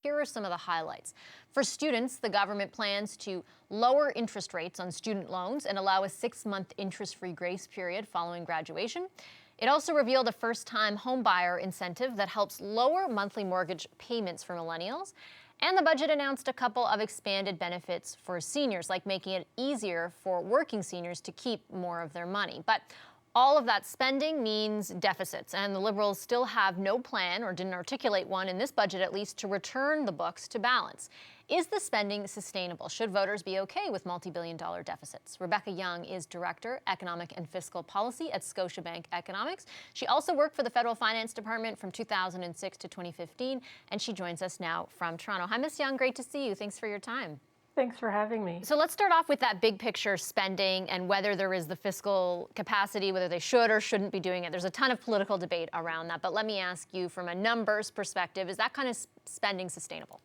Here are some of the highlights. For students, the government plans to lower interest rates on student loans and allow a 6-month interest-free grace period following graduation. It also revealed a first-time homebuyer incentive that helps lower monthly mortgage payments for millennials. And the budget announced a couple of expanded benefits for seniors, like making it easier for working seniors to keep more of their money. But all of that spending means deficits, and the Liberals still have no plan, or didn't articulate one in this budget at least, to return the books to balance. Is the spending sustainable? Should voters be okay with multi-billion-dollar deficits? Rebecca Young is Director, Economic and Fiscal Policy at Scotiabank Economics. She also worked for the Federal Finance Department from 2006 to 2015, and she joins us now from Toronto. Hi, Ms. Young. Great to see you. Thanks for your time. Thanks for having me. So let's start off with that big picture spending and whether there is the fiscal capacity, whether they should or shouldn't be doing it. There's a ton of political debate around that, but let me ask you from a numbers perspective, is that kind of spending sustainable?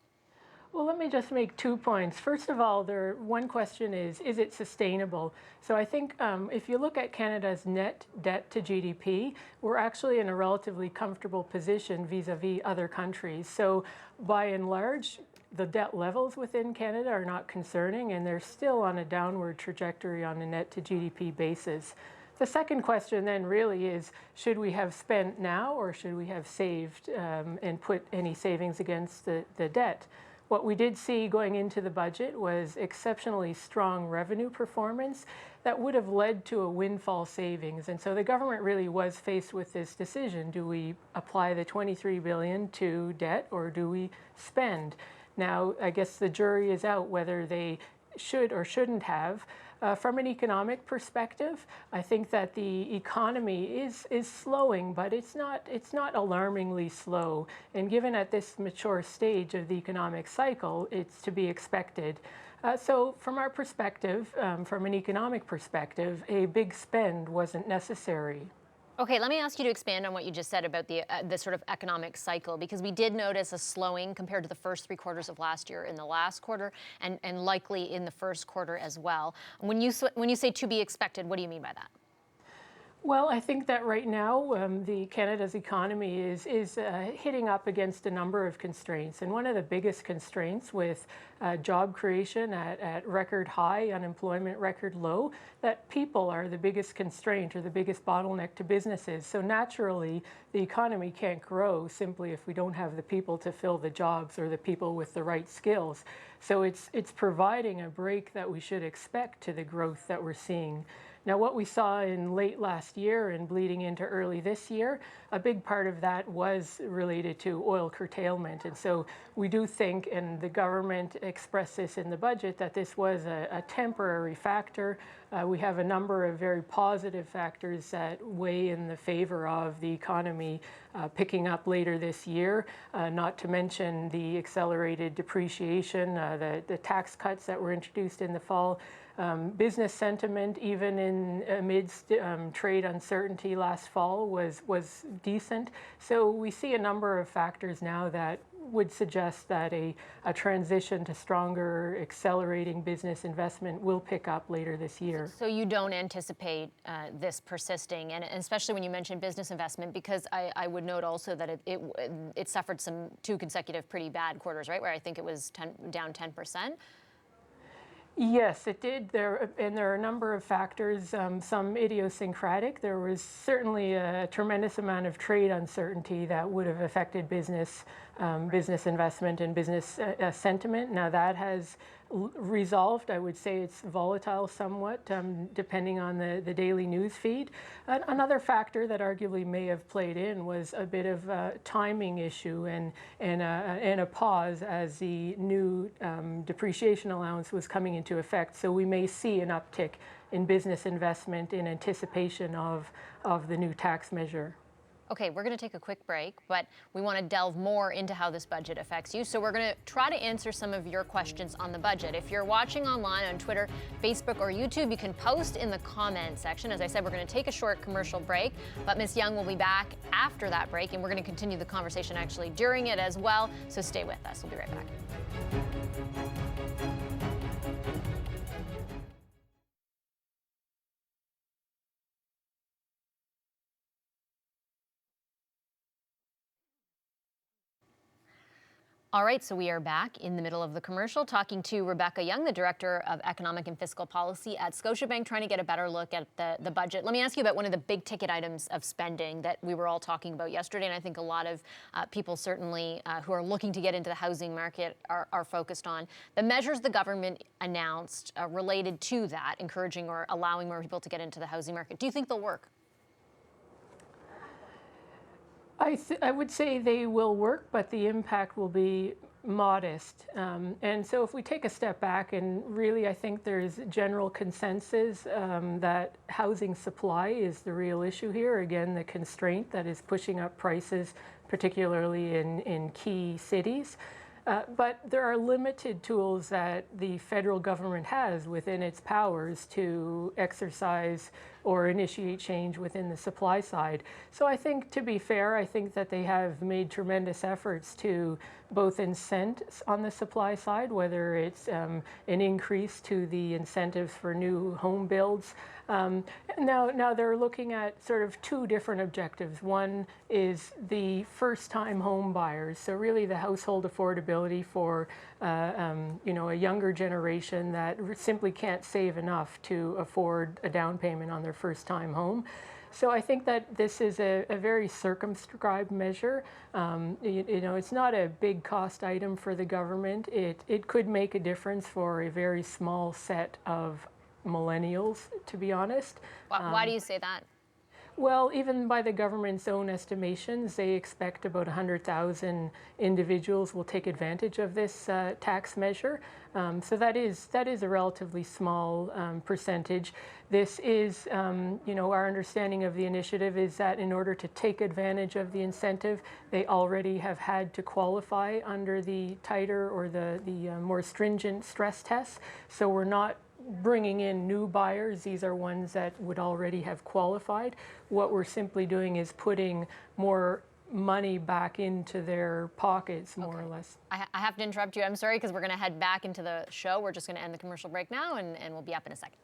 Well, let me just make 2 points. First of all, one question is it sustainable? So I think if you look at Canada's net debt to GDP, we're actually in a relatively comfortable position vis-a-vis other countries. So by and large, the debt levels within Canada are not concerning, and they're still on a downward trajectory on a net to GDP basis. The second question then really is, should we have spent now or should we have saved and put any savings against the debt? What we did see going into the budget was exceptionally strong revenue performance that would have led to a windfall savings. And so the government really was faced with this decision. Do we apply the $23 billion to debt or do we spend? Now, I guess the jury is out whether they should or shouldn't have. From an economic perspective, I think that the economy is slowing, but it's not alarmingly slow. And given at this mature stage of the economic cycle, it's to be expected. So from our perspective, from an economic perspective, a big spend wasn't necessary. Okay, let me ask you to expand on what you just said about the sort of economic cycle, because we did notice a slowing compared to the first 3 quarters of last year in the last quarter and likely in the first quarter as well. When you say to be expected, what do you mean by that? Well, I think that right now Canada's economy is hitting up against a number of constraints. And one of the biggest constraints with job creation at record high, unemployment record low, that people are the biggest constraint or the biggest bottleneck to businesses. So naturally, the economy can't grow simply if we don't have the people to fill the jobs or the people with the right skills. So it's providing a break that we should expect to the growth that we're seeing. Now, what we saw in late last year and bleeding into early this year, a big part of that was related to oil curtailment. And so we do think, and the government expressed this in the budget, that this was a temporary factor. We have a number of very positive factors that weigh in the favor of the economy picking up later this year, not to mention the accelerated depreciation, the tax cuts that were introduced in the fall. Business sentiment, even amidst trade uncertainty last fall, was decent. So we see a number of factors now that would suggest that a transition to stronger, accelerating business investment will pick up later this year. So you don't anticipate this persisting, and especially when you mention business investment, because I would note also that it suffered 2 consecutive pretty bad quarters, right, where I think it was down 10%. Yes, it did. There are a number of factors, some idiosyncratic. There was certainly a tremendous amount of trade uncertainty that would have affected business investment and business sentiment. Now that has resolved. I would say it's volatile somewhat, depending on the daily news feed. Another factor that arguably may have played in was a bit of a timing issue and a pause as the new depreciation allowance was coming into effect. So we may see an uptick in business investment in anticipation of the new tax measure. Okay, we're going to take a quick break, but we want to delve more into how this budget affects you. So we're going to try to answer some of your questions on the budget. If you're watching online on Twitter, Facebook, or YouTube, you can post in the comment section. As I said, we're going to take a short commercial break, but Ms. Young will be back after that break, and we're going to continue the conversation actually during it as well. So stay with us. We'll be right back. All right, so we are back in the middle of the commercial talking to Rebecca Young, the Director of Economic and Fiscal Policy at Scotiabank, trying to get a better look at the budget. Let me ask you about one of the big ticket items of spending that we were all talking about yesterday, and I think a lot of people certainly who are looking to get into the housing market are focused on. The measures the government announced related to that, encouraging or allowing more people to get into the housing market. Do you think they'll work? I would say they will work, but the impact will be modest. And so if we take a step back, and really I think there's general consensus that housing supply is the real issue here. Again, the constraint that is pushing up prices, particularly in key cities. But there are limited tools that the federal government has within its powers to exercise or initiate change within the supply side. So I think, to be fair, I think that they have made tremendous efforts to both incent on the supply side, whether it's an increase to the incentives for new home builds. Now they're looking at sort of two different objectives. One is the first-time home buyers, so really the household affordability for a younger generation that simply can't save enough to afford a down payment on their first-time home. So I think that this is a very circumscribed measure. It's not a big cost item for the government. It could make a difference for a very small set of millennials, to be honest. Why do you say that? Well, even by the government's own estimations, they expect about 100,000 individuals will take advantage of this tax measure. So that is a relatively small percentage. This is, our understanding of the initiative is that in order to take advantage of the incentive, they already have had to qualify under the tighter or the more stringent stress tests. So we're not bringing in new buyers. These are ones that would already have qualified. What we're simply doing is putting more money back into their pockets, more or less. I have to interrupt you. I'm sorry, because we're going to head back into the show. We're just going to end the commercial break now, and we'll be up in a second.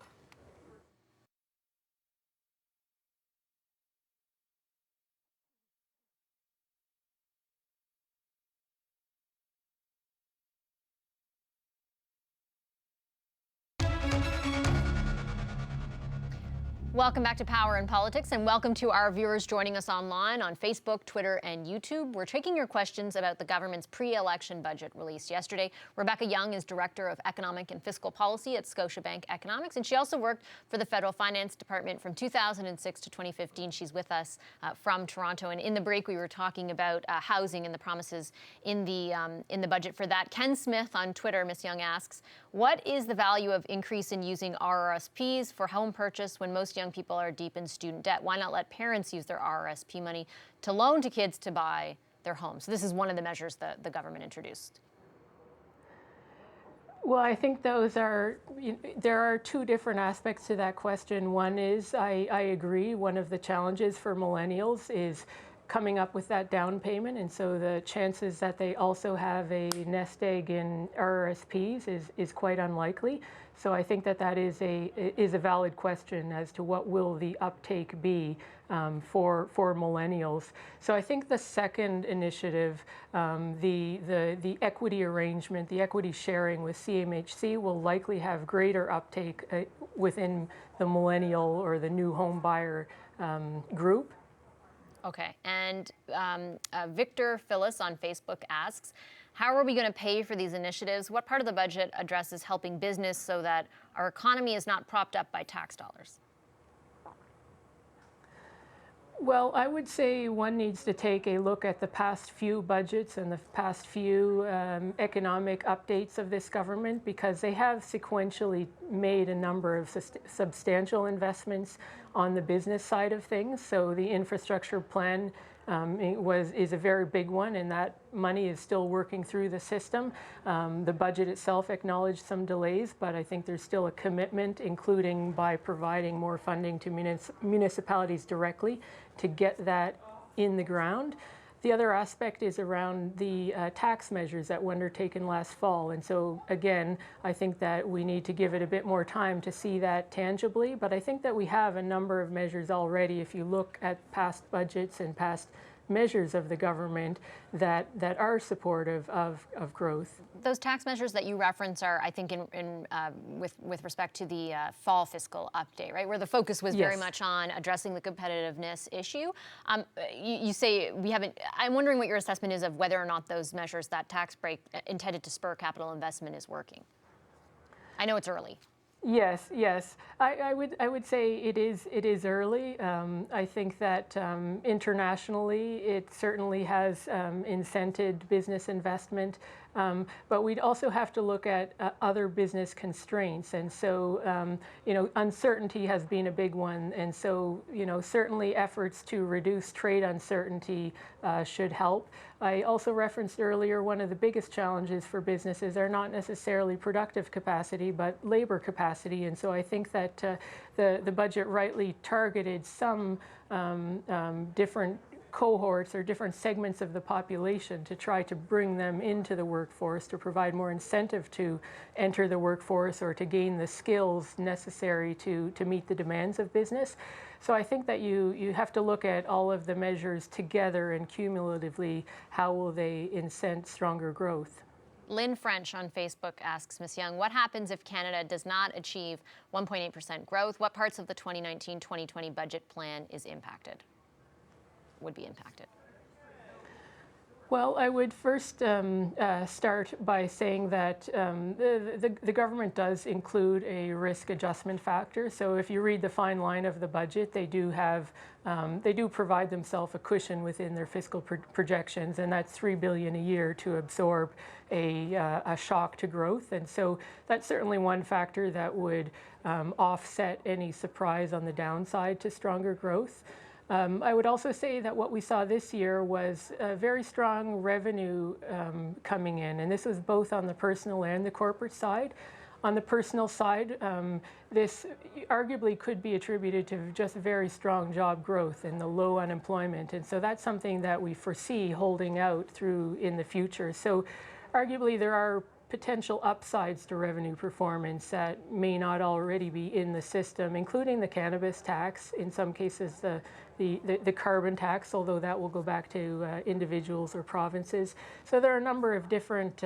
Welcome back to Power and Politics, and welcome to our viewers joining us online on Facebook, Twitter, and YouTube. We're taking your questions about the government's pre-election budget released yesterday. Rebecca Young is Director of Economic and Fiscal Policy at Scotiabank Economics, and she also worked for the Federal Finance Department from 2006 to 2015. She's with us from Toronto, and in the break we were talking about housing and the promises in the budget for that. Ken Smith on Twitter, Ms. Young asks, what is the value of increase in using RRSPs for home purchase when most young people are deep in student debt? Why not let parents use their RRSP money to loan to kids to buy their homes? So this is one of the measures that the government introduced. Well, I think there are two different aspects to that question. One is, I agree, one of the challenges for millennials is coming up with that down payment, and so the chances that they also have a nest egg in RRSPs is quite unlikely. So I think that is a valid question as to what will the uptake be for millennials. So I think the second initiative, the equity arrangement, the equity sharing with CMHC will likely have greater uptake within the millennial or the new home buyer group. Okay, and Victor Phyllis on Facebook asks, how are we going to pay for these initiatives? What part of the budget addresses helping business so that our economy is not propped up by tax dollars? Well, I would say one needs to take a look at the past few budgets and the past few economic updates of this government, because they have sequentially made a number of substantial investments on the business side of things. So the infrastructure plan is a very big one, and that money is still working through the system. The budget itself acknowledged some delays, but I think there's still a commitment, including by providing more funding to municipalities directly to get that in the ground. The other aspect is around the tax measures that were undertaken last fall. And so, again, I think that we need to give it a bit more time to see that tangibly. But I think that we have a number of measures already. If you look at past budgets and past measures of the government that are supportive of growth. Those tax measures that you reference are, I think, with respect to the fall fiscal update, right, where the focus was very much on addressing the competitiveness issue. You say we haven't. I'm wondering what your assessment is of whether or not those measures, that tax break intended to spur capital investment, is working. I know it's early. Yes, yes. I would say it is early. I think that internationally it certainly has incented business investment, but we'd also have to look at other business constraints. And so, uncertainty has been a big one. And so, certainly efforts to reduce trade uncertainty should help. I also referenced earlier one of the biggest challenges for businesses are not necessarily productive capacity, but labor capacity. And so I think that the budget rightly targeted some different cohorts or different segments of the population to try to bring them into the workforce, to provide more incentive to enter the workforce or to gain the skills necessary to meet the demands of business. So I think that you have to look at all of the measures together and cumulatively, how will they incent stronger growth? Lynn French on Facebook asks, Ms. Young, what happens if Canada does not achieve 1.8% growth? What parts of the 2019-2020 budget plan would be impacted? Well, I would first start by saying that the government does include a risk adjustment factor. So if you read the fine line of the budget, they do provide themselves a cushion within their fiscal projections, and that's $3 billion a year to absorb a shock to growth. And so that's certainly one factor that would offset any surprise on the downside to stronger growth. I would also say that what we saw this year was a very strong revenue coming in, and this was both on the personal and the corporate side. On the personal side, this arguably could be attributed to just very strong job growth and the low unemployment, and so that's something that we foresee holding out through in the future. So arguably there are potential upsides to revenue performance that may not already be in the system, including the cannabis tax, in some cases the carbon tax, although that will go back to individuals or provinces. So there are a number of different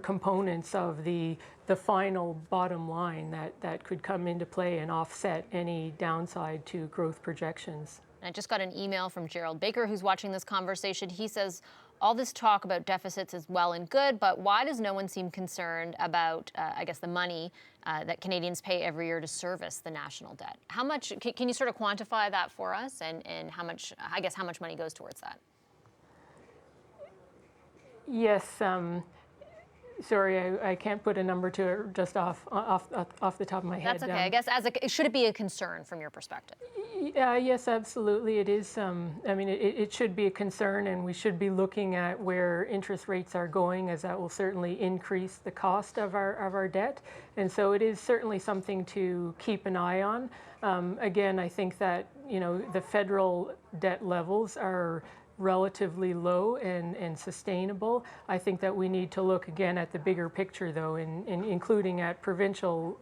components of the final bottom line that could come into play and offset any downside to growth projections. I just got an email from Gerald Baker, who's watching this conversation. He says, all this talk about deficits is well and good, but why does no one seem concerned about, the money that Canadians pay every year to service the national debt? How much, can you sort of quantify that for us, and how much money goes towards that? Yes. Sorry, I can't put a number to it just off the top of my head. That's okay. I guess should it be a concern from your perspective? Yes, absolutely. It is. It should be a concern, and we should be looking at where interest rates are going, as that will certainly increase the cost of our debt. And so it is certainly something to keep an eye on. Again, I think that the federal debt levels are relatively low and sustainable. I think that we need to look again at the bigger picture, though, including at provincial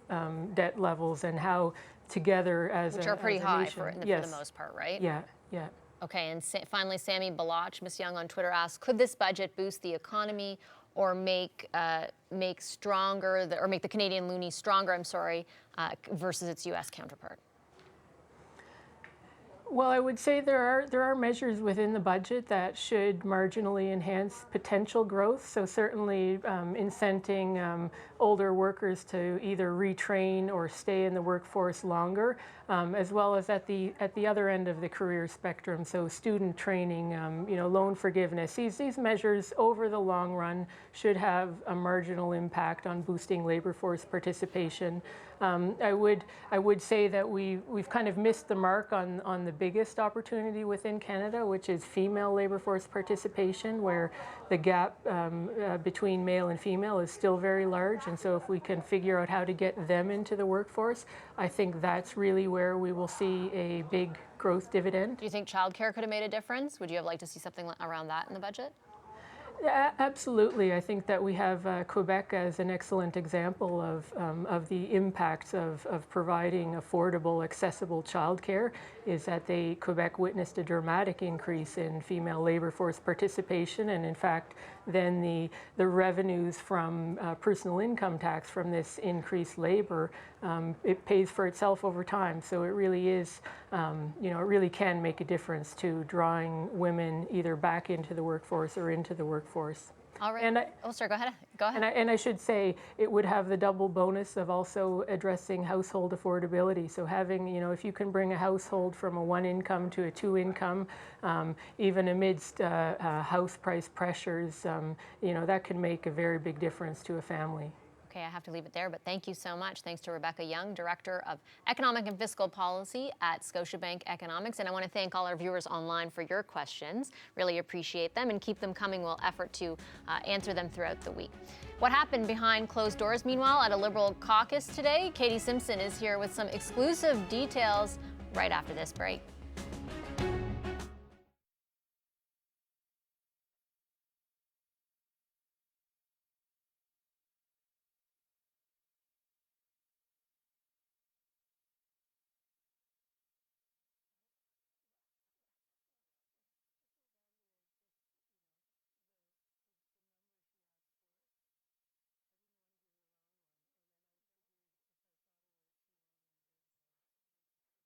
debt levels and how together as which are pretty high for the most part, right? Yeah, yeah. Okay, and finally, Sammy Balach, Ms. Young on Twitter asks, could this budget boost the economy or make the Canadian loonie stronger? Versus its U.S. counterpart? Well, I would say there are measures within the budget that should marginally enhance potential growth. So certainly incenting older workers to either retrain or stay in the workforce longer, as well as at the other end of the career spectrum. So student training, loan forgiveness. These measures over the long run should have a marginal impact on boosting labor force participation. I would say that we've kind of missed the mark on the biggest opportunity within Canada, which is female labor force participation, where the gap between male and female is still very large. And so if we can figure out how to get them into the workforce, I think that's really where we will see a big growth dividend. Do you think childcare could have made a difference? Would you have liked to see something around that in the budget? Absolutely. I think that we have Quebec as an excellent example of the impacts of providing affordable, accessible childcare. Is that Quebec witnessed a dramatic increase in female labor force participation, and in fact, then the revenues from personal income tax from this increased labor, it pays for itself over time. So it really is, it really can make a difference to drawing women either back into the workforce or into the workforce. All right. Sorry, go ahead. Go ahead. And I should say it would have the double bonus of also addressing household affordability. So having, if you can bring a household from a 1 income to a 2 income, even amidst house price pressures, that can make a very big difference to a family. Okay, I have to leave it there, but thank you so much. Thanks to Rebecca Young, Director of Economic and Fiscal Policy at Scotiabank Economics. And I want to thank all our viewers online for your questions. Really appreciate them, and keep them coming. We'll effort to answer them throughout the week. What happened behind closed doors, meanwhile, at a Liberal caucus today? Katie Simpson is here with some exclusive details right after this break.